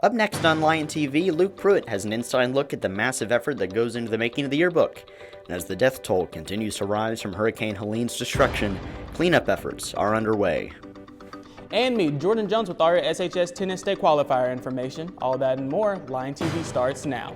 Up next on Lion TV, Luke Pruitt has an inside look at the massive effort that goes into the making of the yearbook. And as the death toll continues to rise from Hurricane Helene's destruction, cleanup efforts are underway. And meet Jordan Jones with our SHS Tennis State Qualifier information. All that and more, Lion TV starts now.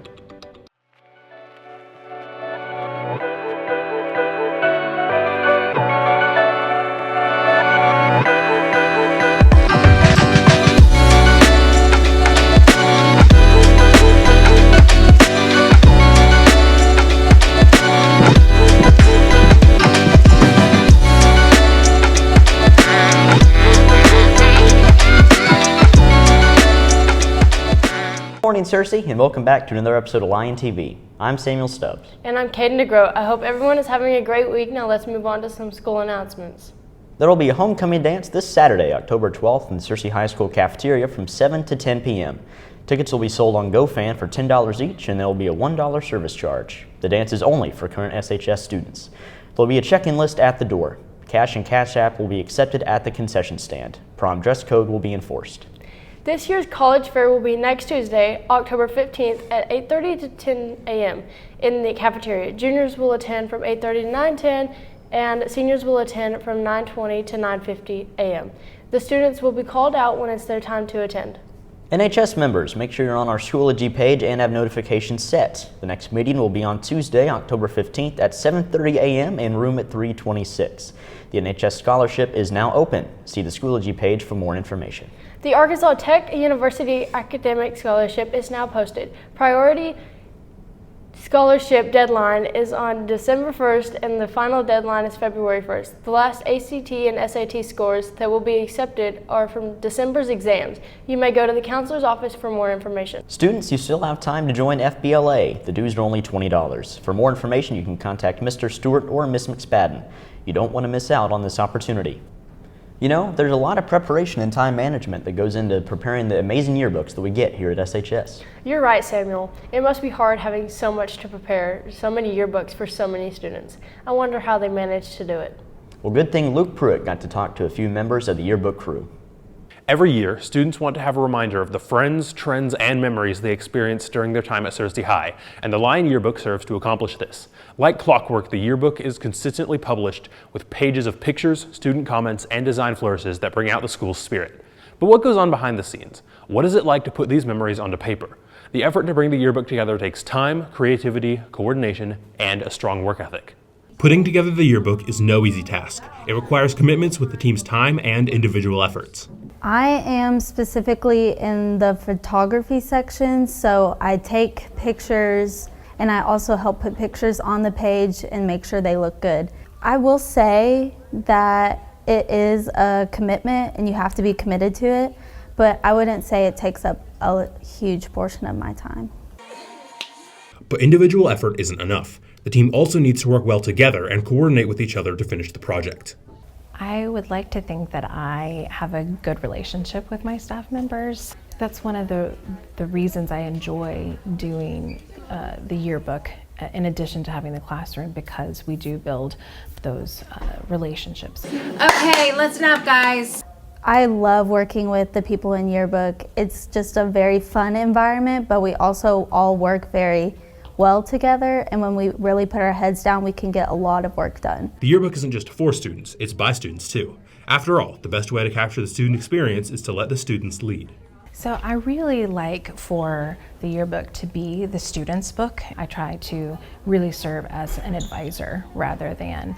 Good morning, Cersei, and welcome back to another episode of Lion TV. I'm Samuel Stubbs. And I'm Caden DeGroat. I hope everyone is having a great week. Now let's move on to some school announcements. There will be a homecoming dance this Saturday, October 12th, in the Cersei High School cafeteria from 7 to 10 p.m. Tickets will be sold on GoFan for $10 each, and there will be a $1 service charge. The dance is only for current SHS students. There will be a check-in list at the door. Cash and Cash App will be accepted at the concession stand. Prom dress code will be enforced. This year's college fair will be next Tuesday, October 15th at 8:30 to 10 a.m. in the cafeteria. Juniors will attend from 8:30 to 9:10, and seniors will attend from 9:20 to 9:50 a.m. The students will be called out when it's their time to attend. NHS members, make sure you're on our Schoology page and have notifications set. The next meeting will be on Tuesday, October 15th at 7:30 a.m. in room at 326. The NHS scholarship is now open. See the Schoology page for more information. The Arkansas Tech University Academic Scholarship is now posted. Priority scholarship deadline is on December 1st and the final deadline is February 1st. The last ACT and SAT scores that will be accepted are from December's exams. You may go to the counselor's office for more information. Students, you still have time to join FBLA. The dues are only $20. For more information, you can contact Mr. Stewart or Miss McSpadden. You don't want to miss out on this opportunity. You know, there's a lot of preparation and time management that goes into preparing the amazing yearbooks that we get here at SHS. You're right, Samuel. It must be hard having so much to prepare, so many yearbooks for so many students. I wonder how they manage to do it. Well, good thing Luke Pruitt got to talk to a few members of the yearbook crew. Every year, students want to have a reminder of the friends, trends, and memories they experienced during their time at Cersei High, and the Lion Yearbook serves to accomplish this. Like clockwork, the yearbook is consistently published with pages of pictures, student comments, and design flourishes that bring out the school's spirit. But what goes on behind the scenes? What is it like to put these memories onto paper? The effort to bring the yearbook together takes time, creativity, coordination, and a strong work ethic. Putting together the yearbook is no easy task. It requires commitments with the team's time and individual efforts. I am specifically in the photography section, so I take pictures and I also help put pictures on the page and make sure they look good. I will say that it is a commitment and you have to be committed to it, but I wouldn't say it takes up a huge portion of my time. But individual effort isn't enough. The team also needs to work well together and coordinate with each other to finish the project. I would like to think that I have a good relationship with my staff members. That's one of the reasons I enjoy doing the yearbook in addition to having the classroom, because we do build those relationships. Okay, listen up, guys. I love working with the people in yearbook. It's just a very fun environment, but we also all work very well together, and when we really put our heads down, we can get a lot of work done. The yearbook isn't just for students, it's by students too. After all, the best way to capture the student experience is to let the students lead. So I really like for the yearbook to be the student's book. I try to really serve as an advisor rather than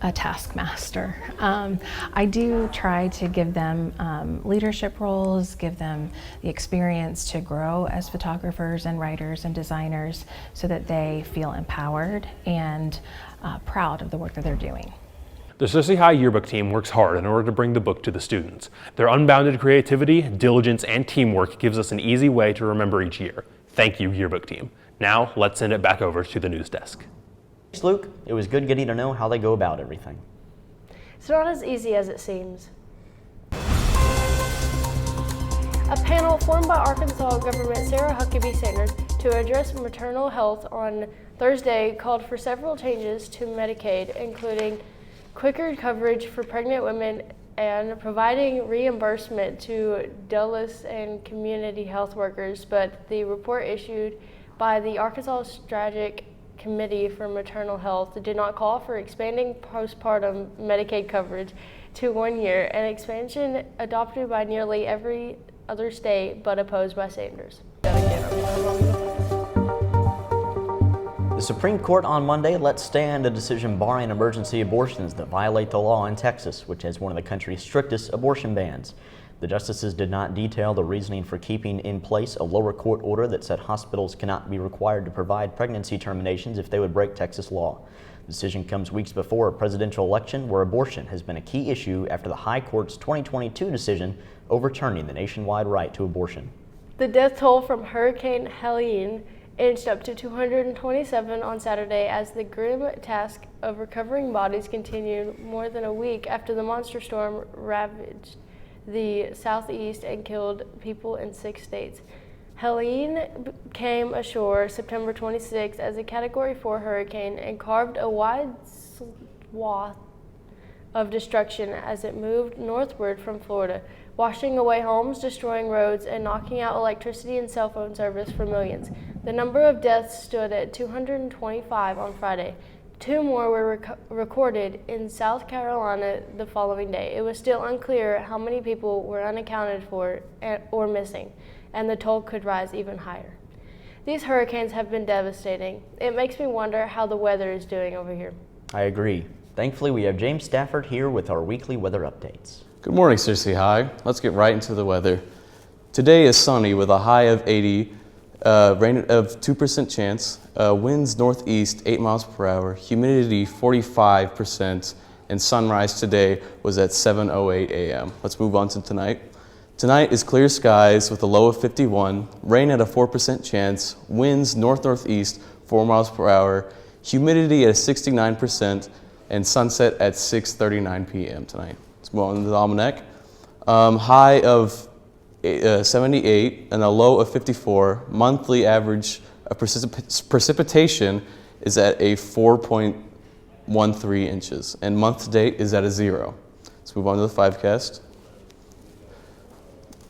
a taskmaster. I do try to give them leadership roles, give them the experience to grow as photographers and writers and designers so that they feel empowered and proud of the work that they're doing. The Cersei High Yearbook team works hard in order to bring the book to the students. Their unbounded creativity, diligence, and teamwork gives us an easy way to remember each year. Thank you, Yearbook team. Now, let's send it back over to the news desk. Thanks, Luke. It was good getting to know how they go about everything. It's not as easy as it seems. A panel formed by Arkansas Government Sarah Huckabee Sanders to address maternal health on Thursday called for several changes to Medicaid, including quicker coverage for pregnant women and providing reimbursement to Dulles and community health workers, but the report issued by the Arkansas Strategic Committee for Maternal Health did not call for expanding postpartum Medicaid coverage to 1 year, an expansion adopted by nearly every other state but opposed by Sanders. The Supreme Court on Monday let stand a decision barring emergency abortions that violate the law in Texas, which has one of the country's strictest abortion bans. The justices did not detail the reasoning for keeping in place a lower court order that said hospitals cannot be required to provide pregnancy terminations if they would break Texas law. The decision comes weeks before a presidential election where abortion has been a key issue after the High Court's 2022 decision overturning the nationwide right to abortion. The death toll from Hurricane Helene inched up to 227 on Saturday as the grim task of recovering bodies continued more than a week after the monster storm ravaged the southeast and killed people in 6 states. Helene came ashore September 26 as a Category 4 hurricane and carved a wide swath of destruction as it moved northward from Florida, washing away homes, destroying roads, and knocking out electricity and cell phone service for millions. The number of deaths stood at 225 on Friday. 2 more were recorded in South Carolina the following day. It was still unclear how many people were unaccounted for or missing, and the toll could rise even higher. These hurricanes have been devastating. It makes me wonder how the weather is doing over here. I agree. Thankfully, we have James Stafford here with our weekly weather updates. Good morning, Searcy High. Let's get right into the weather. Today is sunny with a high of 80, rain of 2% chance, winds northeast 8 miles per hour, humidity 45%, and sunrise today was at 7:08 a.m. Let's move on to tonight. Tonight is clear skies with a low of 51, rain at a 4% chance, winds north-northeast 4 miles per hour, humidity at 69%, and sunset at 6:39 p.m. tonight. Let's move on to the almanac. High of 78 and a low of 54. Monthly average of precipitation is at a 4.13 inches, and month to date is at a 0. Let's move on to the 5cast.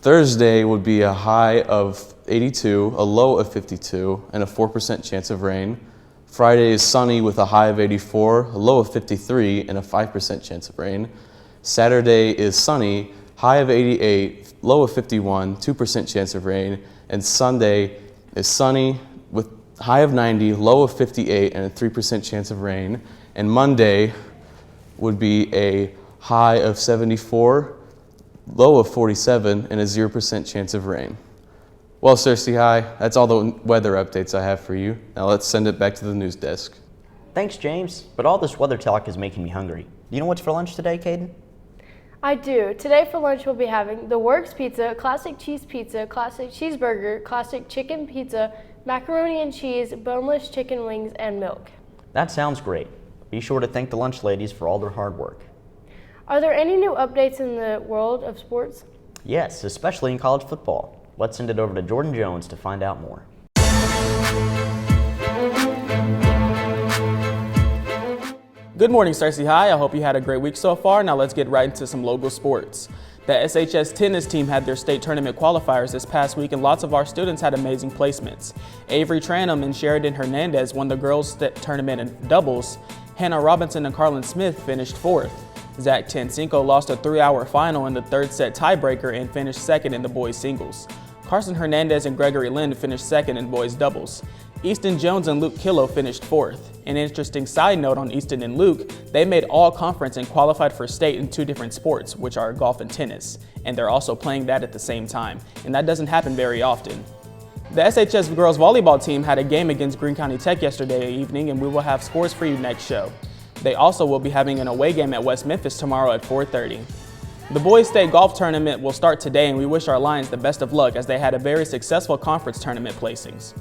Thursday would be a high of 82, a low of 52, and a 4% chance of rain. Friday is sunny with a high of 84, a low of 53, and a 5% chance of rain. Saturday is sunny, high of 88, low of 51, 2% chance of rain. And Sunday is sunny with high of 90, low of 58, and a 3% chance of rain. And Monday would be a high of 74, low of 47, and a 0% chance of rain. Well, Searcy High, that's all the weather updates I have for you. Now let's send it back to the news desk. Thanks, James, but all this weather talk is making me hungry. Do you know what's for lunch today, Caden? I do. Today for lunch we'll be having the Works Pizza, classic cheeseburger, classic chicken pizza, macaroni and cheese, boneless chicken wings, and milk. That sounds great. Be sure to thank the lunch ladies for all their hard work. Are there any new updates in the world of sports? Yes, especially in college football. Let's send it over to Jordan Jones to find out more. Good morning, Searcy High. I hope you had a great week so far. Now let's get right into some local sports. The SHS tennis team had their state tournament qualifiers this past week, and lots of our students had amazing placements. Avery Tranum and Sheridan Hernandez won the girls' tournament in doubles. Hannah Robinson and Carlin Smith finished 4th. Zach Tencinco lost a 3-hour final in the 3rd set tiebreaker and finished 2nd in the boys' singles. Carson Hernandez and Gregory Lind finished 2nd in boys' doubles. Easton Jones and Luke Killo finished 4th. An interesting side note on Easton and Luke, they made all conference and qualified for state in 2 different sports, which are golf and tennis, and they're also playing that at the same time, and that doesn't happen very often. The SHS girls volleyball team had a game against Greene County Tech yesterday evening, and we will have scores for you next show. They also will be having an away game at West Memphis tomorrow at 4:30. The boys' state golf tournament will start today, and we wish our Lions the best of luck as they had a very successful conference tournament placings.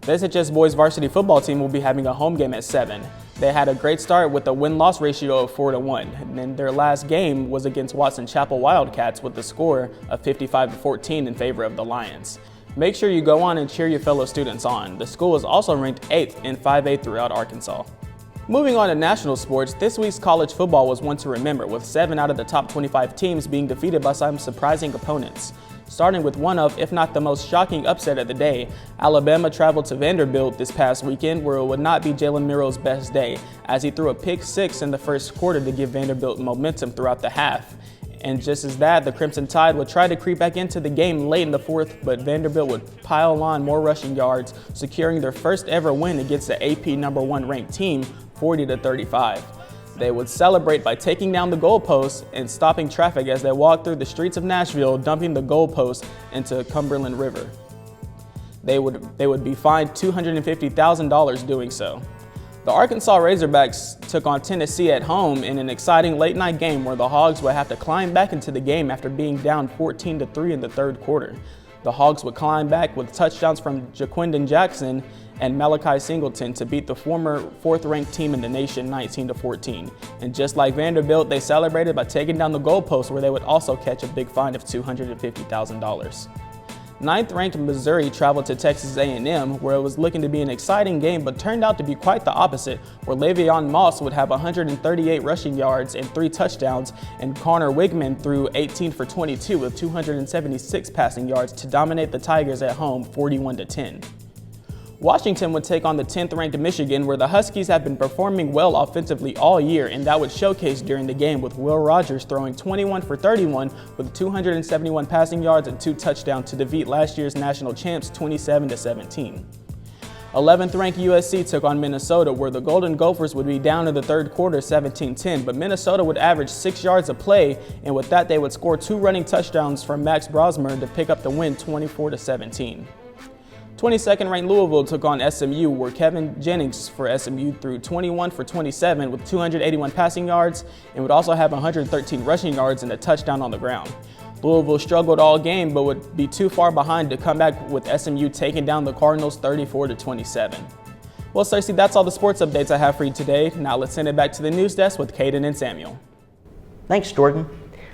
The SHS boys varsity football team will be having a home game at 7. They had a great start with a win-loss ratio of 4-1, and then their last game was against Watson Chapel Wildcats with the score of 55-14 in favor of the Lions. Make sure you go on and cheer your fellow students on. The school is also ranked 8th in 5A throughout Arkansas. Moving on to national sports, this week's college football was one to remember, with 7 out of the top 25 teams being defeated by some surprising opponents. Starting with one of, if not the most shocking upset of the day, Alabama traveled to Vanderbilt this past weekend, where it would not be Jalen Milroe's best day, as he threw a pick six in the first quarter to give Vanderbilt momentum throughout the half. And just as that, the Crimson Tide would try to creep back into the game late in the fourth, but Vanderbilt would pile on more rushing yards, securing their first ever win against the AP #1 ranked team, 40-35. They would celebrate by taking down the goalposts and stopping traffic as they walked through the streets of Nashville, dumping the goalposts into Cumberland River. They would be fined $250,000 doing so. The Arkansas Razorbacks took on Tennessee at home in an exciting late-night game where the Hogs would have to climb back into the game after being down 14-3 in the third quarter. The Hogs would climb back with touchdowns from Jaquindon Jackson and Malachi Singleton to beat the former fourth-ranked team in the nation 19-14. And just like Vanderbilt, they celebrated by taking down the goalpost, where they would also catch a big fine of $250,000. Ninth-ranked Missouri traveled to Texas A&M, where it was looking to be an exciting game, but turned out to be quite the opposite, where Le'Veon Moss would have 138 rushing yards and 3 touchdowns, and Connor Wigman threw 18 for 22 with 276 passing yards to dominate the Tigers at home 41-10. Washington would take on the 10th-ranked Michigan, where the Huskies have been performing well offensively all year, and that would showcase during the game, with Will Rogers throwing 21 for 31 with 271 passing yards and 2 touchdowns to defeat last year's national champs 27-17. 11th-ranked USC took on Minnesota, where the Golden Gophers would be down in the third quarter 17-10, but Minnesota would average 6 yards a play, and with that they would score 2 running touchdowns from Max Brosmer to pick up the win 24-17. 22nd-ranked Louisville took on SMU, where Kevin Jennings for SMU threw 21 for 27 with 281 passing yards and would also have 113 rushing yards and a touchdown on the ground. Louisville struggled all game but would be too far behind to come back, with SMU taking down the Cardinals 34-27. Well, Cersei, that's all the sports updates I have for you today. Now let's send it back to the news desk with Caden and Samuel. Thanks, Jordan.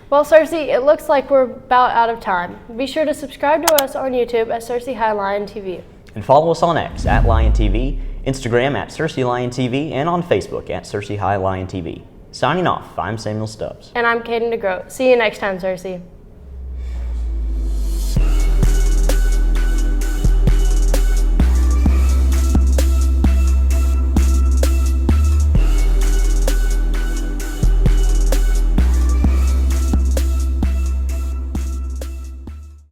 Well, Cersei, it looks like we're about out of time. Be sure to subscribe to us on YouTube at Cersei High Lion TV. And follow us on X at Lion TV, Instagram at Cersei Lion TV, and on Facebook at Cersei High Lion TV. Signing off, I'm Samuel Stubbs. And I'm Caden DeGroat. See you next time, Cersei.